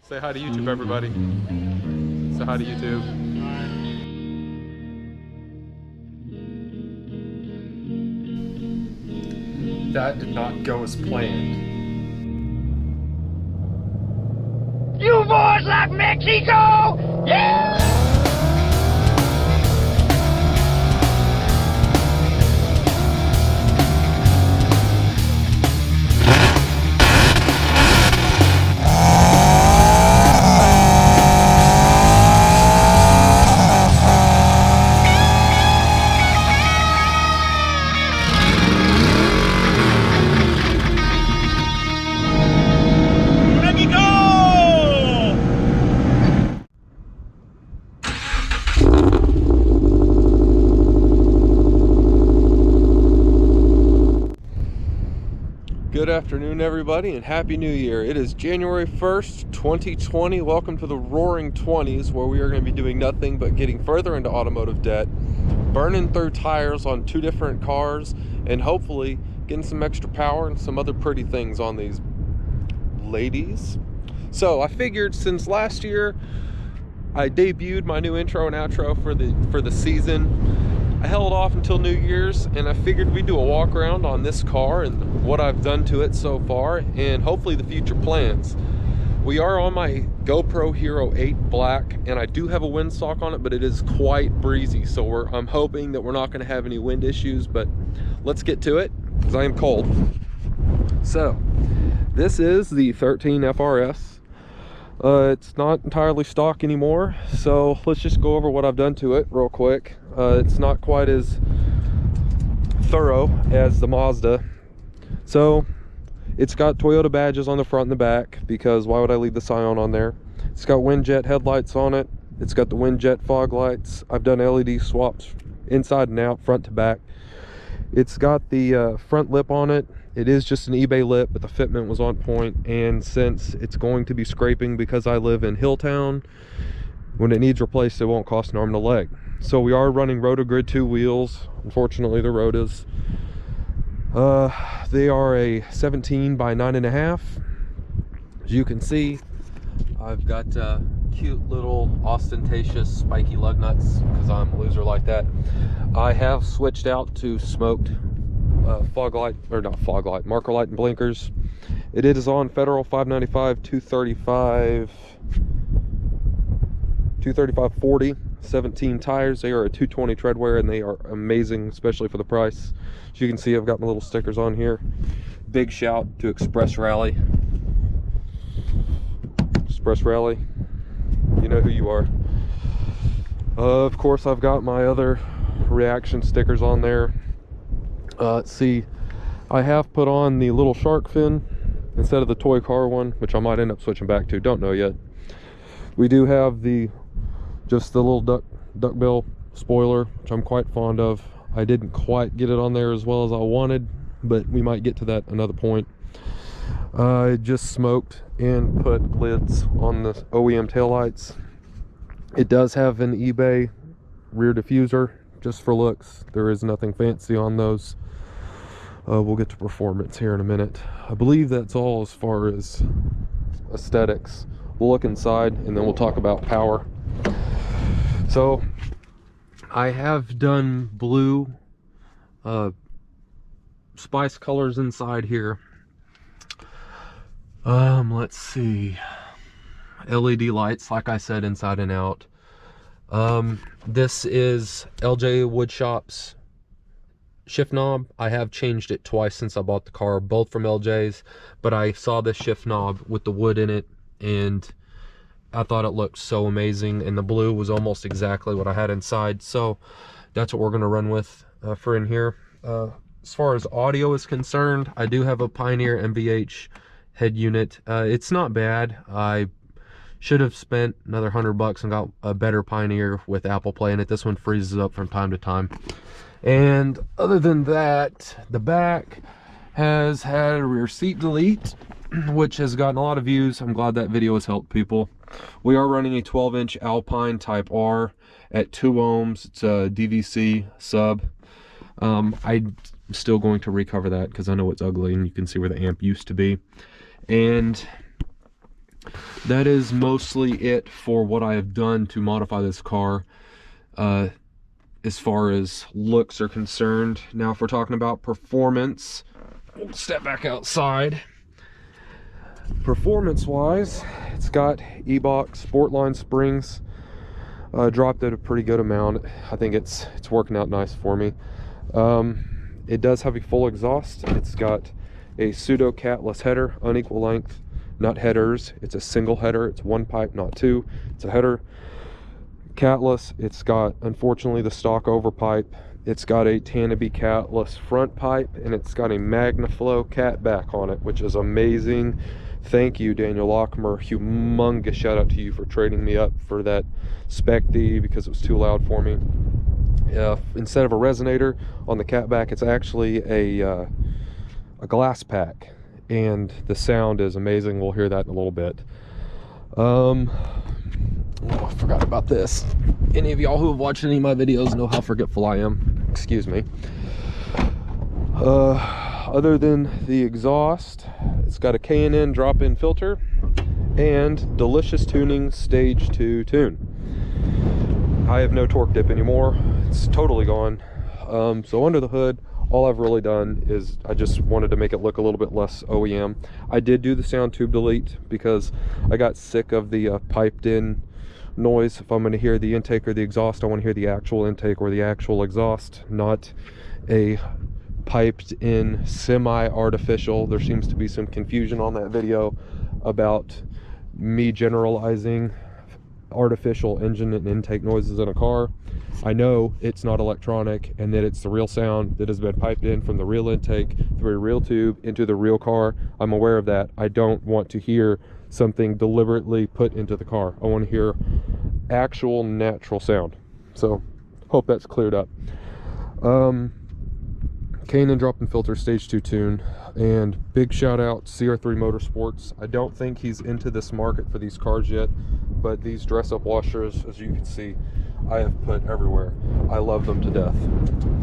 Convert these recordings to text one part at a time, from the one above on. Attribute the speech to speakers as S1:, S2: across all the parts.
S1: Say hi to YouTube, everybody. Say hi to YouTube. That did not go as planned.
S2: You boys like Mexico? Yeah!
S1: Good afternoon, everybody, and Happy New Year. It is January 1st, 2020. Welcome to the Roaring 20s, where we are going to be doing nothing but getting further into automotive debt, burning through tires on 2 different cars, and hopefully getting some extra power and some other pretty things on these ladies. So I figured since last year I debuted my new intro and outro for the season, I held off until New Year's, and I figured we'd do a walk around on this car and what I've done to it so far, and hopefully the future plans. We are on my GoPro Hero 8 Black, and I do have a windsock on it, but it is quite breezy, so I'm hoping that we're not going to have any wind issues. But let's get to it, because I am cold. So this is the 13 FRS. It's not entirely stock anymore, so let's just go over what I've done to it real quick. It's not quite as thorough as the Mazda. So it's got Toyota badges on the front and the back, because why would I leave the Scion on there? It's got Windjet headlights on it. It's got the Windjet fog lights. I've done LED swaps inside and out, front to back. It's got the front lip on it. It is just an eBay lip, but the fitment was on point, and since it's going to be scraping because I live in Hilltown, when it needs replaced, it won't cost an arm and a leg. So we are running Rotogrid 2 wheels. Unfortunately, the Rotas. They are a 17 by 9.5. As you can see, I've got cute little ostentatious spiky lug nuts, because I'm a loser like that. I have switched out to smoked fog light, or not fog light, marker light and blinkers. It is on Federal 595 235 40 17 tires. They are a 220 tread wear, and they are amazing, especially for the price. As you can see, I've got my little stickers on here. Big shout to Express Rally. Express Rally, you know who you are. Of course, I've got my other reaction stickers on there. Let's see, I have put on the little shark fin instead of the toy car one, which I might end up switching back to, don't know yet. We do have just the little duckbill spoiler, which I'm quite fond of. I didn't quite get it on there as well as I wanted, but we might get to that another point. I just smoked and put lids on the OEM taillights. It does have an eBay rear diffuser, just for looks. There is nothing fancy on those. We'll get to performance here in a minute. I believe that's all as far as aesthetics. We'll look inside and then we'll talk about power. So I have done blue spice colors inside here. Let's see, LED lights, like I said, inside and out. This is LJ Woodshop's shift knob. I have changed it twice since I bought the car, both from LJ's, but I saw this shift knob with the wood in it, and I thought it looked so amazing, and the blue was almost exactly what I had inside, so that's what we're going to run with for in here. As far as audio is concerned, I do have a Pioneer MVH head unit. It's not bad. I should have spent another $100 and got a better Pioneer with Apple Play in it. This one freezes up from time to time. And other than that, the back has had a rear seat delete, which has gotten a lot of views. I'm glad that video has helped people. We are running a 12-inch Alpine Type R at 2 ohms. It's a DVC sub. I'm still going to recover that because I know it's ugly, and you can see where the amp used to be. And that is mostly it for what I have done to modify this car as far as looks are concerned. Now if we're talking about performance, we'll step back outside. Performance wise, it's got E-Box Sportline springs, dropped at a pretty good amount. I think it's working out nice for me. It does have a full exhaust. It's got a pseudo catless header, unequal length, not headers. It's a single header. It's one pipe, not two. It's a header, catless. It's got, unfortunately, the stock overpipe. It's got a Tannaby catless front pipe, and it's got a MagnaFlow cat back on it, which is amazing. Thank you, Daniel Lockmer. Humongous shout out to you for trading me up for that Spec D because it was too loud for me. Instead of a resonator on the catback, it's actually a glass pack, and the sound is amazing. We'll hear that in a little bit. Oh, I forgot about this. Any of y'all who have watched any of my videos know how forgetful I am. Excuse me. Other than the exhaust, it's got a K&N drop-in filter and Delicious Tuning Stage 2 tune. I have no torque dip anymore. It's totally gone. So under the hood, all I've really done is I just wanted to make it look a little bit less OEM. I did do the sound tube delete because I got sick of the piped in noise. If I'm going to hear the intake or the exhaust, I want to hear the actual intake or the actual exhaust, not a piped in semi-artificial. There seems to be some confusion on that video about me generalizing artificial engine and intake noises in a car. I know it's not electronic and that it's the real sound that has been piped in from the real intake through a real tube into the real car. I'm aware of that. I don't want to hear something deliberately put into the car. I want to hear actual natural sound. So hope that's cleared up. K&N drop-in filter stage 2 tune, and big shout out CR3 Motorsports. I don't think he's into this market for these cars yet, but these dress-up washers, as you can see, I have put everywhere. I love them to death.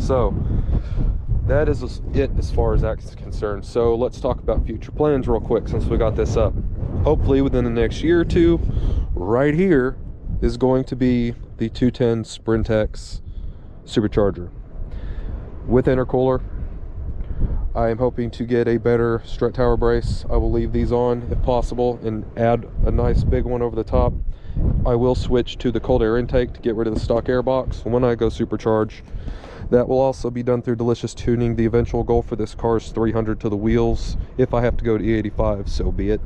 S1: So that is it as far as that's concerned. So let's talk about future plans real quick since we got this up. Hopefully within the next year or two, right here is going to be the 210 Sprintex supercharger with intercooler. I am hoping to get a better strut tower brace. I will leave these on if possible and add a nice big one over the top. I will switch to the cold air intake to get rid of the stock air box when I go supercharge. That will also be done through Delicious Tuning. The eventual goal for this car is 300 to the wheels. If I have to go to E85, so be it.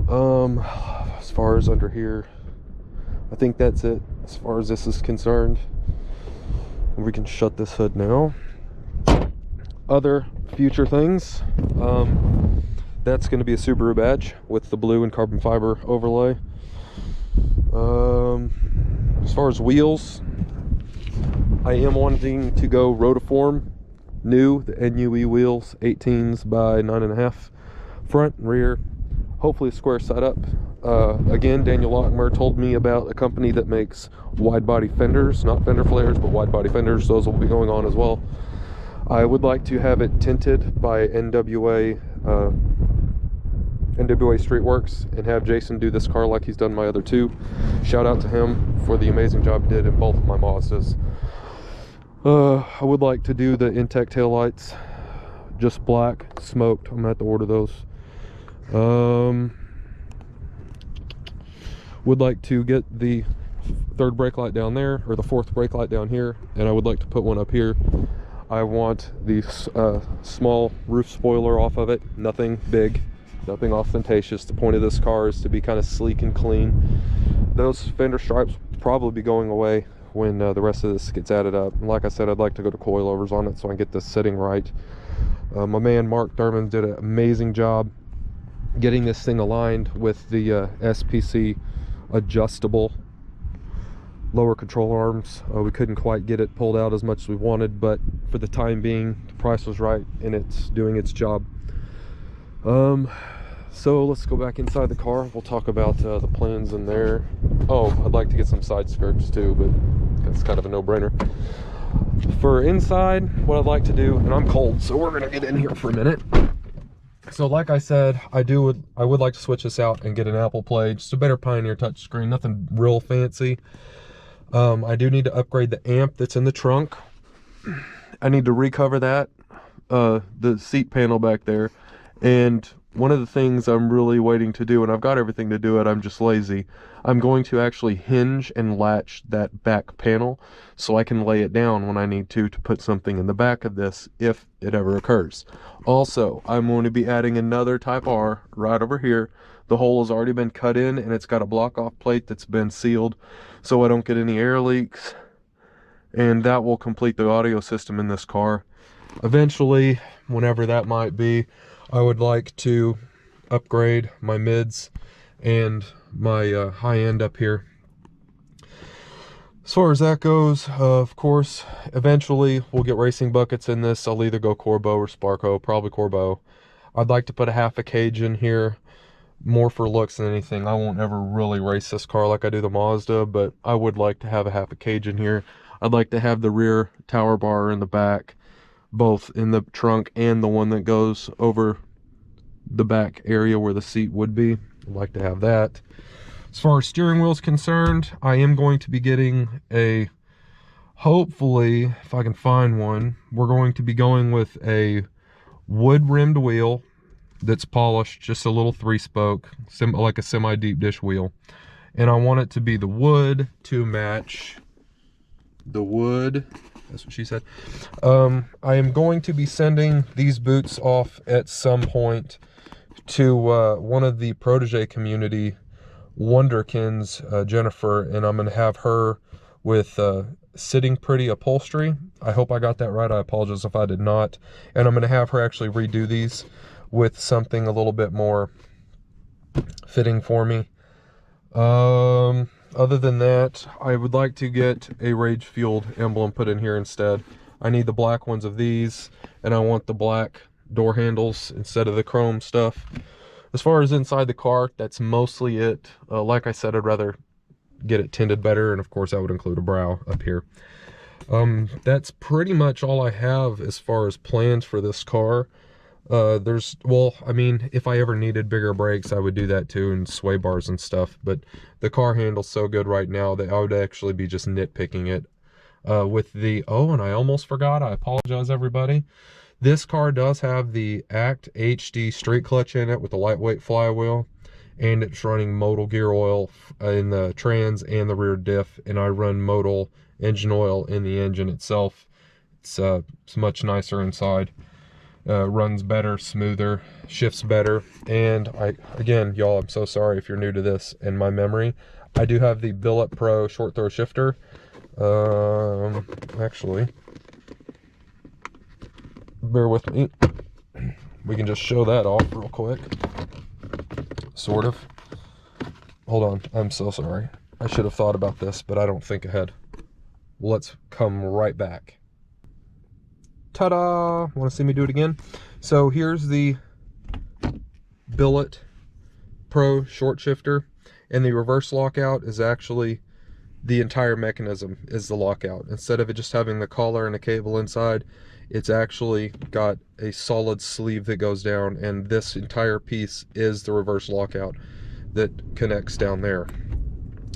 S1: As far as under here, I think that's it as far as this is concerned. We can shut this hood now. Other future things, that's going to be a Subaru badge with the blue and carbon fiber overlay. As far as wheels, I am wanting to go rotiform new, the NUE wheels, 18s by 9.5, front and rear, hopefully a square setup. Again, Daniel Lockmer told me about a company that makes wide body fenders, not fender flares, but wide body fenders. Those will be going on as well. I would like to have it tinted by NWA Streetworks and have Jason do this car like he's done my other two. Shout out to him for the amazing job he did in both of my Mazdas. I would like to do the Intec taillights, just black, smoked. I'm gonna have to order those. Would like to get the third brake light down there, or the fourth brake light down here, and I would like to put one up here. I want the small roof spoiler off of it. Nothing big, nothing ostentatious. The point of this car is to be kind of sleek and clean. Those fender stripes will probably be going away when the rest of this gets added up. And like I said, I'd like to go to coilovers on it so I can get this sitting right. My man Mark Thurman did an amazing job getting this thing aligned with the SPC adjustable lower control arms. We couldn't quite get it pulled out as much as we wanted, but for the time being, the price was right and it's doing its job. So let's go back inside the car. We'll talk about the plans in there. Oh, I'd like to get some side skirts too, but that's kind of a no-brainer. For inside, what I'd like to do, and I'm cold, so we're gonna get in here for a minute. So like I said, I would like to switch this out and get an Apple Play, just a better Pioneer touchscreen, nothing real fancy. I do need to upgrade the amp that's in the trunk. I need to recover that, the seat panel back there. And one of the things I'm really waiting to do, and I've got everything to do it, I'm just lazy, I'm going to actually hinge and latch that back panel so I can lay it down when I need to put something in the back of this if it ever occurs. Also, I'm going to be adding another Type R right over here. The hole has already been cut in and it's got a block off plate that's been sealed so I don't get any air leaks, and that will complete the audio system in this car. Eventually, whenever that might be, I would like to upgrade my mids and my high end up here. As far as that goes, of course, eventually we'll get racing buckets in this. I'll either go Corbeau or Sparco, probably Corbeau. I'd like to put a half a cage in here, more for looks than anything. I won't ever really race this car like I do the Mazda, but I would like to have a half a cage in here. I'd like to have the rear tower bar in the back, both in the trunk and the one that goes over the back area where the seat would be. I'd like to have that. As far as steering wheel is concerned, I am going to be getting a, hopefully, if I can find one, we're going to be going with a wood rimmed wheel that's polished, just a little 3-spoke, like a semi-deep dish wheel. And I want it to be the wood to match the wood. That's what she said. I am going to be sending these boots off at some point to one of the protege community wonderkins, Jennifer, and I'm going to have her with Sitting Pretty upholstery. I hope I got that right. I apologize if I did not. And I'm going to have her actually redo these with something a little bit more fitting for me. Other than that, I would like to get a Rage Fueled emblem put in here instead. I need the black ones of these, and I want the black door handles instead of the chrome stuff. As far as inside the car, that's mostly it. Like I said, I'd rather get it tinted better, and of course that would include a brow up here. That's pretty much all I have as far as plans for this car. Well, I mean, if I ever needed bigger brakes, I would do that too, and sway bars and stuff, but the car handles so good right now that I would actually be just nitpicking it. With the, oh, and I almost forgot, I apologize everybody. This car does have the ACT HD street clutch in it with the lightweight flywheel, and it's running modal gear oil in the trans and the rear diff, and I run modal engine oil in the engine itself. It's much nicer inside. Runs better, smoother, shifts better. And again, y'all, I'm so sorry if you're new to this and my memory. I do have the Billet Pro short throw shifter. Actually, bear with me. We can just show that off real quick. Sort of. Hold on, I'm so sorry. I should have thought about this, but I don't think ahead. Let's come right back. Ta-da! Want to see me do it again? So here's the Billet Pro short shifter, and the reverse lockout is actually the entire mechanism is the lockout. Instead of it just having the collar and a cable inside, it's actually got a solid sleeve that goes down, and this entire piece is the reverse lockout that connects down there.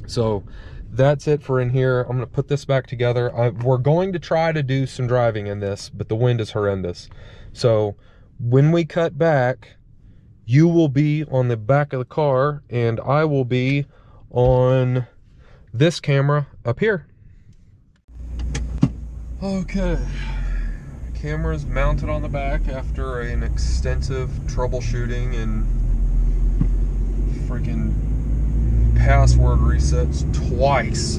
S1: So that's it for in here. I'm going to put this back together. We're going to try to do some driving in this, but the wind is horrendous. So when we cut back, you will be on the back of the car, and I will be on this camera up here. Okay. Camera's mounted on the back after an extensive troubleshooting and freaking password resets twice,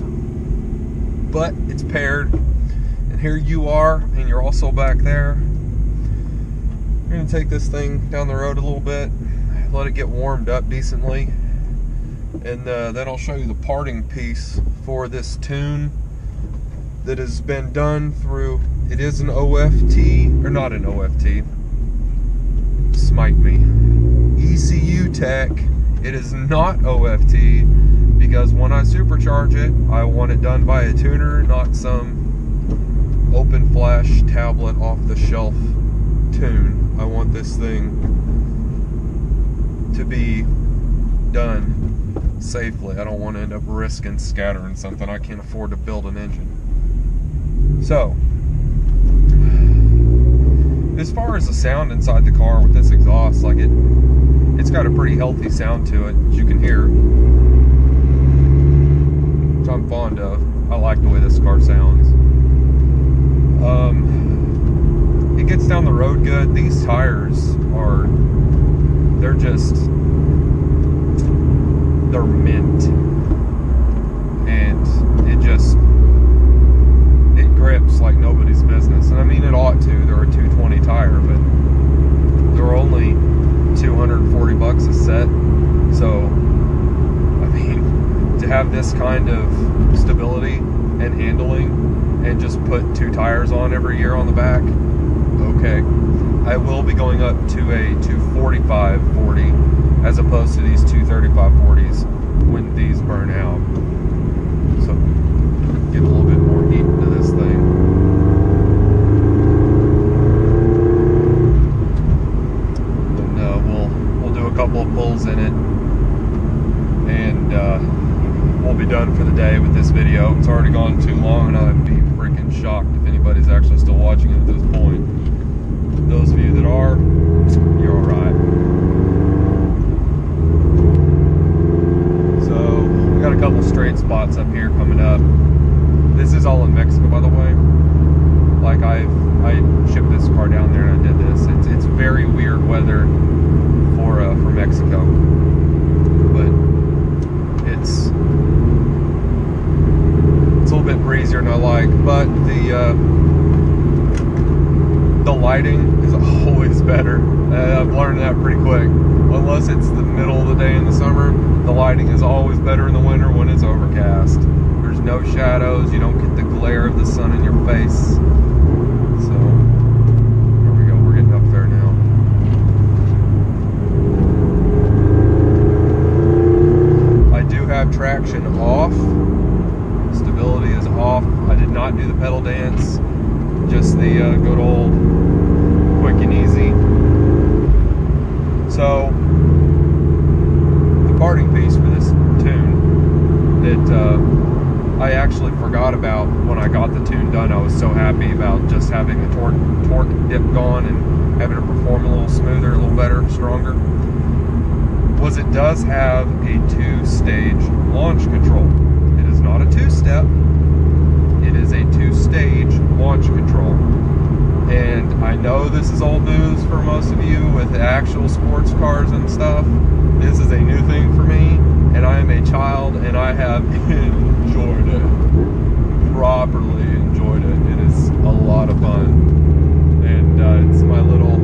S1: but it's paired, and here you are, and you're also back there. We're gonna take this thing down the road a little bit, let it get warmed up decently, and then I'll show you the parting piece for this tune that has been done through, it is an OFT, or not an OFT, smite me, ECU tech. It is not OFT, because when I supercharge it, I want it done by a tuner, not some open flash tablet off the shelf tune. I want this thing to be done safely. I don't want to end up risking scattering something. I can't afford to build an engine. So, as far as the sound inside the car with this exhaust, like it's got a pretty healthy sound to it, as you can hear, which I'm fond of. I like the way this car sounds. It gets down the road good. These tires they're mint, and it grips like nobody's business. And I mean, it ought to. They're a 220 tire, but they're only $240 a set. So, I mean, to have this kind of stability and handling and just put 2 tires on every year on the back, okay. I will be going up to a 245/40 as opposed to these 235/40s when these burn out. So, get a little bit more heat into this thing. And we'll do a couple of pulls in it, and we'll be done for the day with this video. It's already gone too long, and I'd be freaking shocked if anybody's actually still watching it at this point. Those of you that are, you're alright. So, we got a couple straight spots up here coming up. This is all in Mexico, by the way. Like, I shipped this car down there and I did this. It's very weird weather for Mexico, but it's a little bit breezier than I like. But the lighting is always better. I've learned that pretty quick. Unless it's the middle of the day in the summer, the lighting is always better in the winter when it's overcast. There's no shadows. You don't get the glare of the sun in your face. So, here we go. We're getting up there now. I do have traction off. Stability is off. I did not do the pedal dance. Just the good old quick and easy. So, the parting piece for this tune that I actually forgot about when I got the tune done. I was so happy about just having the torque dip gone and having it perform a little smoother, a little better, stronger. Was it does have a 2-stage launch control. It is not a 2-step. It is a 2-stage launch control. And I know this is old news for most of you with actual sports cars and stuff. This is a new thing for me, and I am a child, and I have enjoyed it. Properly enjoyed it. It is a lot of fun. And it's my little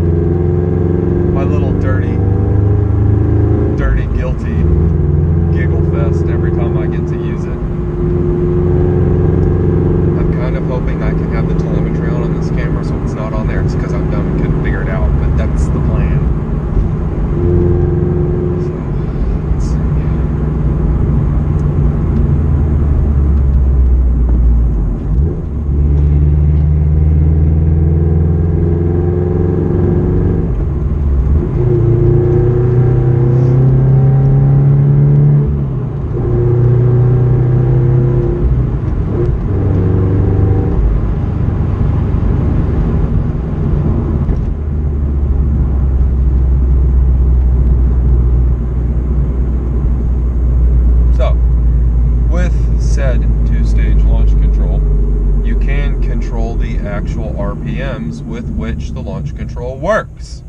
S1: dirty, guilty giggle fest every time I get to use it. Kind of hoping I can have the telemetry on this camera, so it's not on there. It's because I'm dumb and couldn't figure it out, but that's the plan. So, let's see. Actual RPMs with which the launch control works.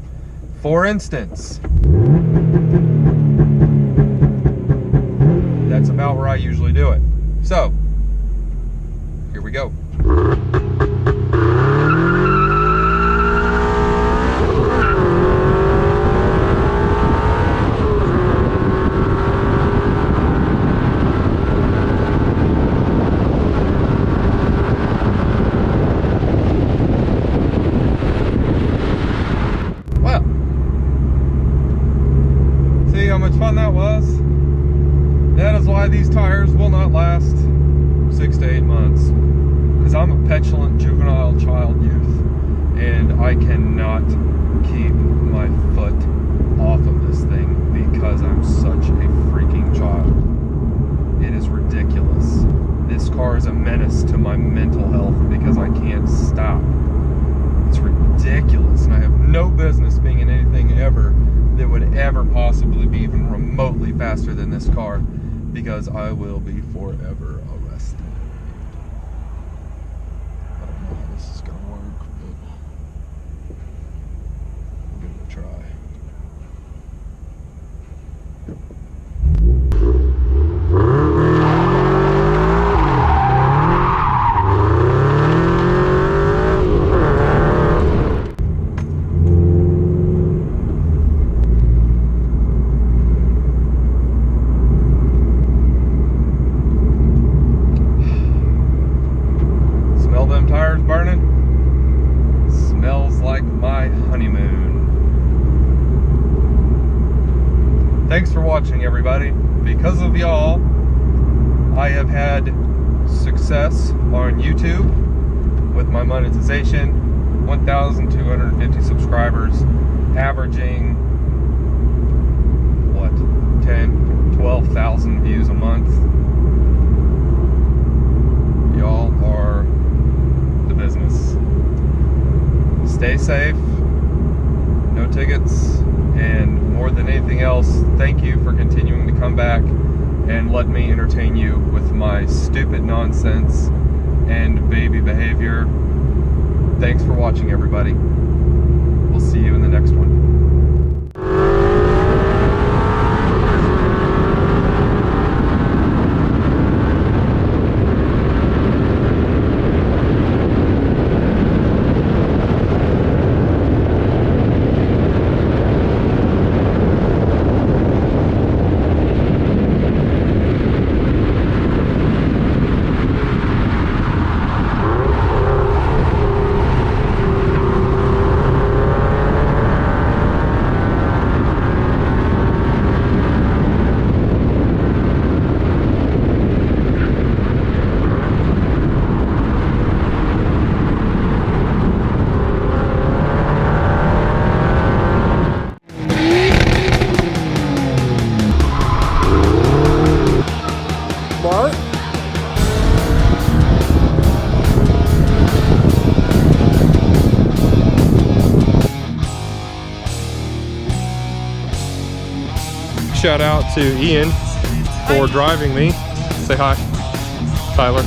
S1: For instance, that's about where I usually do it. So, here we go. How much fun that was. That is why these tires will not last 6 to 8 months, because I'm a petulant juvenile child youth, and I cannot keep my foot off of this thing because I'm such a freaking child. It is ridiculous. This car is a menace to my mental health because I can't stop. It's ridiculous, and I have no business being in anything ever that would ever possibly be even remotely faster than this car, because I will be forever arrested. I don't know how this is gonna work, but I'm gonna try. Smell them tires burning? Smells like my honeymoon. Thanks for watching, everybody. Because of y'all, I have had success on YouTube with my monetization. 1,250 subscribers, averaging what, 10, 12,000 views a month. Y'all are the business. Stay safe, no tickets, and more than anything else, thank you for continuing to come back and let me entertain you with my stupid nonsense and baby behavior. Thanks for watching, everybody. We'll see you in the next one. Mark? Shout out to Ian for driving me. Say hi, Tyler.